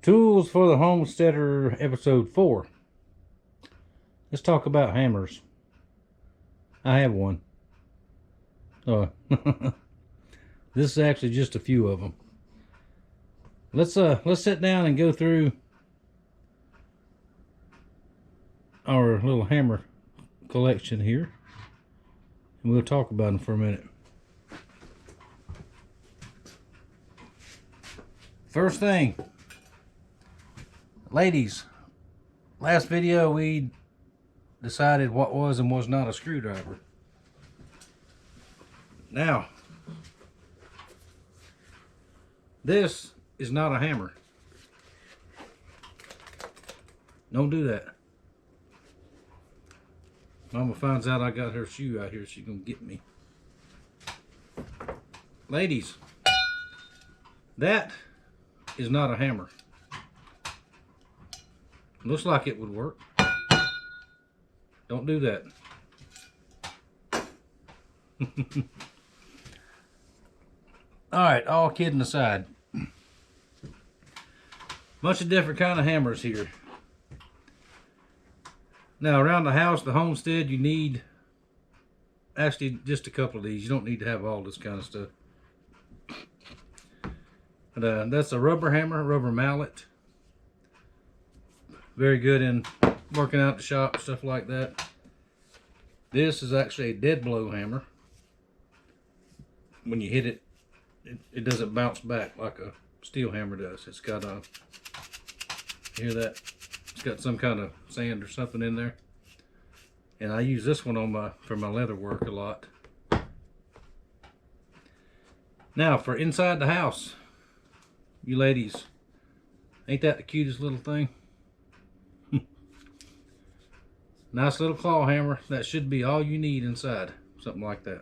Tools for the Homesteader, episode 4. Let's talk about hammers. I have one. This is actually just a few of them. Let's sit down and go through our little hammer collection here, and we'll talk about them for a minute. First thing, ladies, last video we decided what was and was not a screwdriver. Now, this is not a hammer. Don't do that. Mama finds out I got her shoe out here, she's gonna get me. Ladies, that is not a hammer. Looks like it would work. Don't do that. Alright, all kidding aside. Bunch of different kind of hammers here. Now around the house, the homestead, you need actually just a couple of these. You don't need to have all this kind of stuff. But that's a rubber hammer, rubber mallet. Very good in working out the shop, stuff like that. This is actually a dead blow hammer. When you hit it, it doesn't bounce back like a steel hammer does. It's got a, you hear that? It's got some kind of sand or something in there. And I use this one on for my leather work a lot. Now for inside the house, you ladies, ain't that the cutest little thing? Nice little claw hammer. That should be all you need inside. Something like that.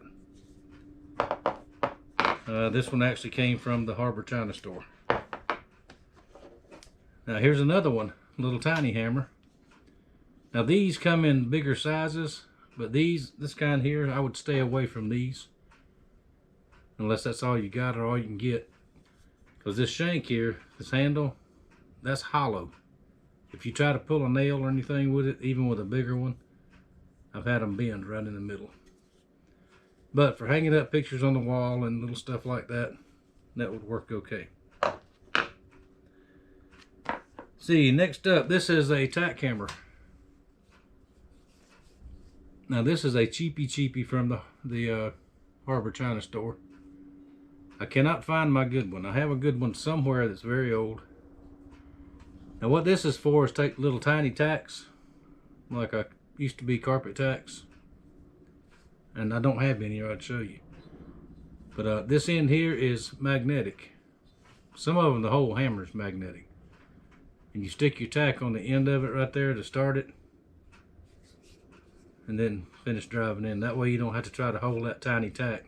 This one actually came from the Harbor China store. Now here's another one. Little tiny hammer. Now these come in bigger sizes, but this kind here, I would stay away from these. Unless that's all you got or all you can get. Because this shank here, this handle, that's hollow. If you try to pull a nail or anything with it, even with a bigger one, I've had them bend right in the middle. But for hanging up pictures on the wall and little stuff like that, that would work okay. See, next up, this is a tack hammer. Now this is a cheapy from the Harbor China store. I cannot find my good one. I have a good one somewhere that's very old. Now what this is for is take little tiny tacks, like I used to be carpet tacks. And I don't have any, or I'd show you. But this end here is magnetic. Some of them, the whole hammer is magnetic. And you stick your tack on the end of it right there to start it. And then finish driving in. That way you don't have to try to hold that tiny tack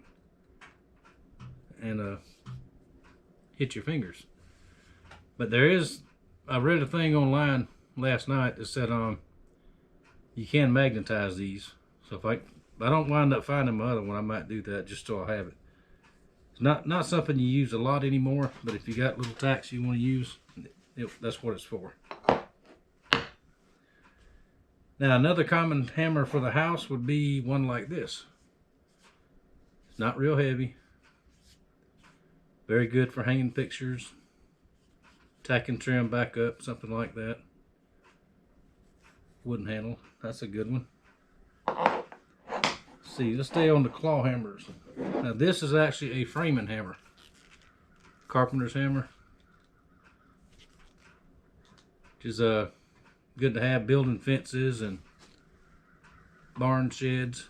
and hit your fingers. But there is, I read a thing online last night that said you can magnetize these. So if I don't wind up finding my other one, I might do that just so I have it. It's not something you use a lot anymore, but if you got little tacks you want to use, that's what it's for. Now another common hammer for the house would be one like this. It's not real heavy. Very good for hanging pictures. Tack and trim back up, something like that. Wooden handle, that's a good one. Let's see, let's stay on the claw hammers. Now this is actually a framing hammer. Carpenter's hammer. Which is good to have building fences and barn sheds,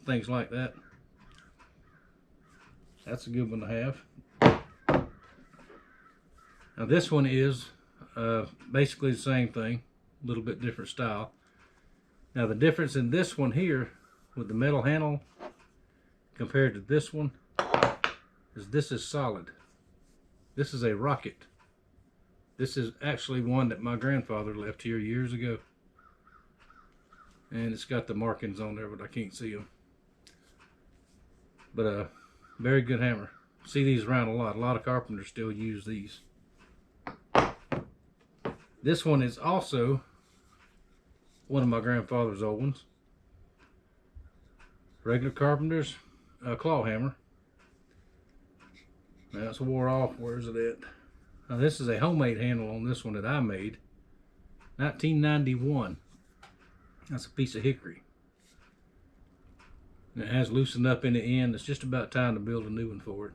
things like that. That's a good one to have. Now this one is basically the same thing, a little bit different style. Now the difference in this one here with the metal handle compared to this one is this is solid. This is a rocket. This is actually one that my grandfather left here years ago. And it's got the markings on there, but I can't see them. But very good hammer. See these around a lot. A lot of carpenters still use these. This one is also one of my grandfather's old ones. Regular carpenter's claw hammer. Now it's wore off. Where's it at? Now this is a homemade handle on this one that I made. 1991. That's a piece of hickory. And it has loosened up in the end. It's just about time to build a new one for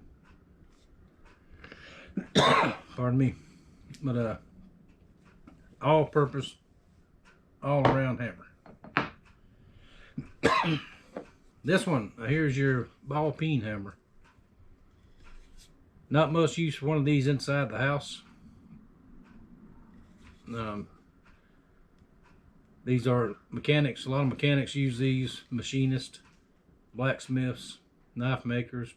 it. Pardon me. But all-purpose, all-around hammer. This one, here's your ball peen hammer. Not much use for one of these inside the house. These are mechanics. A lot of mechanics use these. Machinists, blacksmiths, knife makers.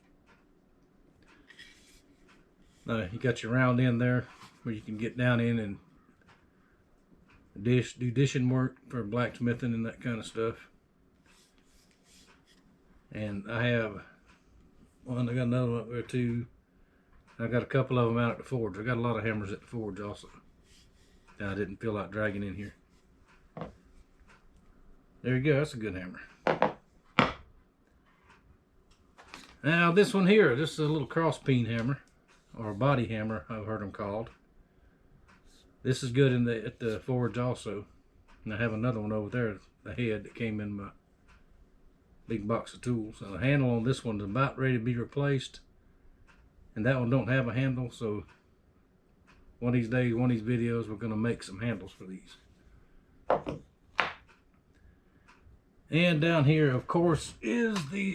You got your round end there where you can get down in and do dishing work for blacksmithing and that kind of stuff. And I have one. I got another one up there too. I got a couple of them out at the forge. I got a lot of hammers at the forge also. I didn't feel like dragging in here. There you go. That's a good hammer. Now this one here, this is a little cross peen hammer, or a body hammer, I've heard them called. This is good at the forge also. And I have another one over there, the head that came in my big box of tools. And the handle on this one's about ready to be replaced. And that one don't have a handle, so one of these days, one of these videos, we're gonna make some handles for these. And down here, of course, is the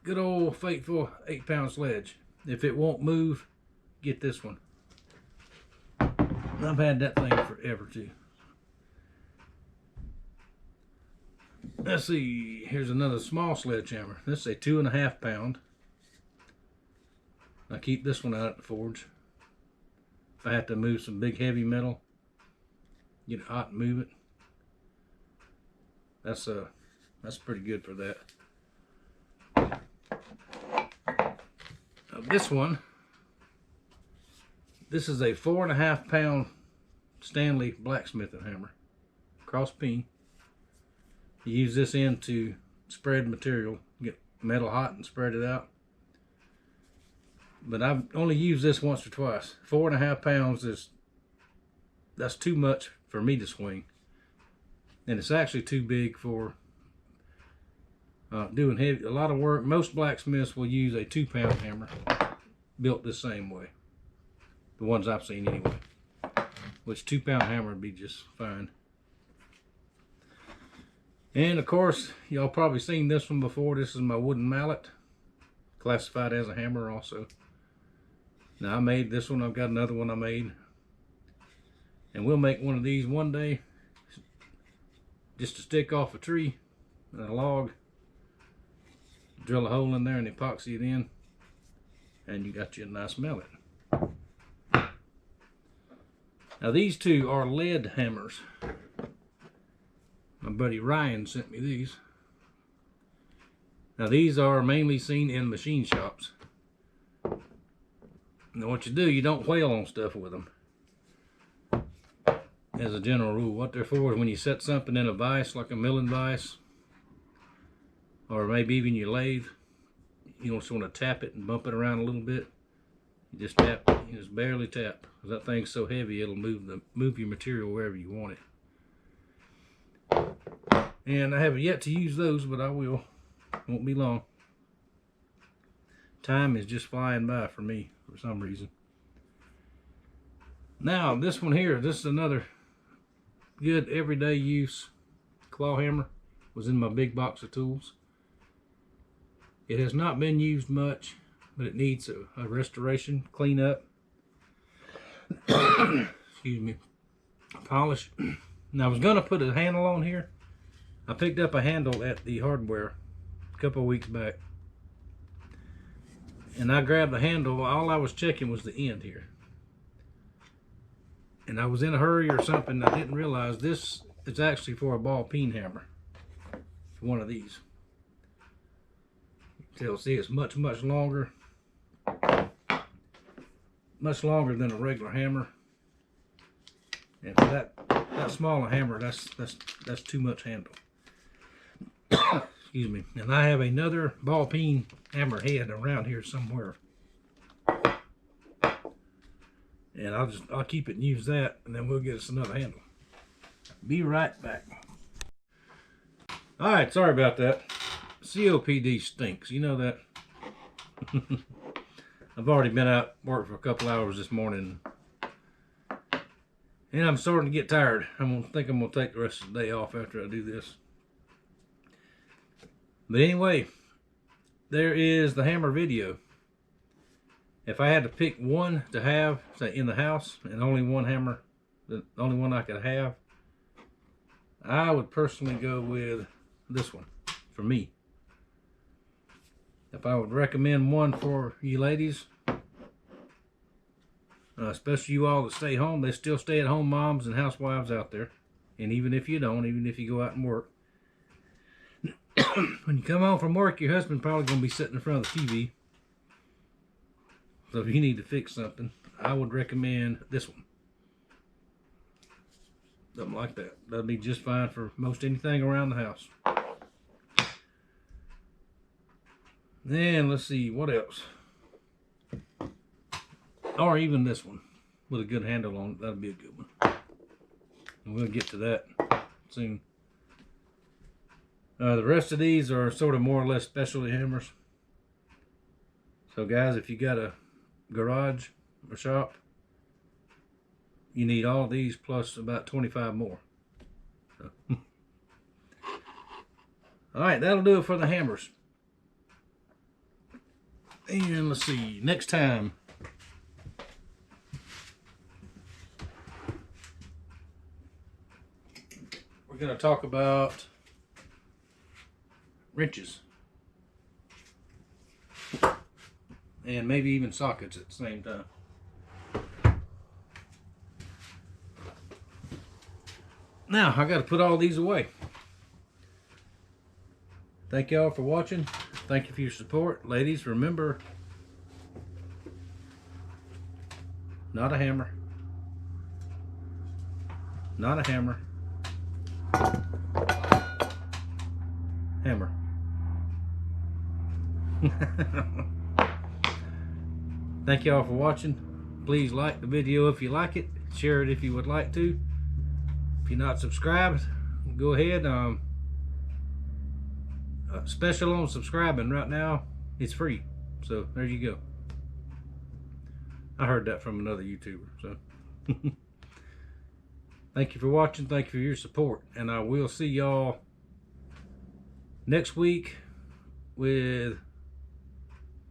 good old faithful 8-pound sledge. If it won't move, get this one. I've had that thing forever too. Let's see, here's another small sledgehammer. This is a 2.5 pound. I keep this one out at the forge. If I have to move some big heavy metal, get it hot and move it. That's pretty good for that. Now this one, this is a 4.5 pound Stanley blacksmithing hammer, cross peen. You use this end to spread material, get metal hot and spread it out. But I've only used this once or twice. 4.5 pounds that's too much for me to swing. And it's actually too big for doing a lot of work. Most blacksmiths will use a 2-pound hammer built the same way. The ones I've seen anyway. Which 2-pound hammer would be just fine. And of course, y'all probably seen this one before. This is my wooden mallet. Classified as a hammer also. Now I made this one. I've got another one I made. And we'll make one of these one day. Just to stick off a tree and a log. Drill a hole in there and epoxy it in. And you got you a nice mallet. Now these two are lead hammers. My buddy Ryan sent me these. Now these are mainly seen in machine shops. Now what you do, you don't whale on stuff with them. As a general rule, what they're for is when you set something in a vise, like a milling vise, or maybe even your lathe, you just want to tap it and bump it around a little bit. You just tap, you just barely tap, because that thing's so heavy it'll move your material wherever you want it. And I haven't yet to use those, but I will. Won't be long. Time is just flying by for me for some reason. Now this one here, this is another good everyday use claw hammer. Was in my big box of tools. It has not been used much, but it needs a restoration, clean up. Excuse me. Polish. Now I was gonna put a handle on here. I picked up a handle at the hardware a couple of weeks back. And I grabbed the handle. All I was checking was the end here. And I was in a hurry or something. I didn't realize this is actually for a ball peen hammer. For one of these. You'll see it's much longer. Much longer than a regular hammer. And for that small a hammer, that's too much handle. Excuse me. And I have another ball peen hammer head around here somewhere. And I'll keep it and use that, and then we'll get us another handle. Be right back. Alright, sorry about that. COPD stinks, you know that. I've already been out work for a couple hours this morning, and I'm starting to get tired. I think I'm gonna take the rest of the day off after I do this. But anyway, there is the hammer video. If I had to pick one to have, say, in the house, and only one hammer, the only one I could have, I would personally go with this one, for me. If I would recommend one for you ladies, especially you all that stay home, there's still stay-at-home moms and housewives out there. And even if you don't, even if you go out and work, when you come home from work, your husband probably going to be sitting in front of the TV. So if you need to fix something, I would recommend this one. Something like that. That'll be just fine for most anything around the house. Then let's see, what else? Or even this one with a good handle on it. That'll be a good one. And we'll get to that soon. The rest of these are sort of more or less specialty hammers. So guys, if you got a garage or shop, you need all these plus about 25 more. So. Alright, that'll do it for the hammers. And let's see, next time we're going to talk about wrenches. And maybe even sockets at the same time. Now, I got to put all these away. Thank y'all for watching. Thank you for your support. Ladies, remember, not a hammer. Not a hammer. Hammer. Thank y'all for watching. Please like the video if you like it. Share it if you would like to. If you're not subscribed, go ahead. Special on subscribing right now, it's free. So there you go. I heard that from another YouTuber. So thank you for watching. Thank you for your support. And I will see y'all next week with,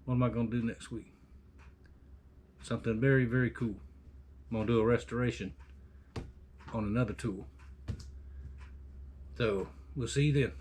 what am I going to do next week? Something very, very cool. I'm going to do a restoration on another tool. So we'll see you then.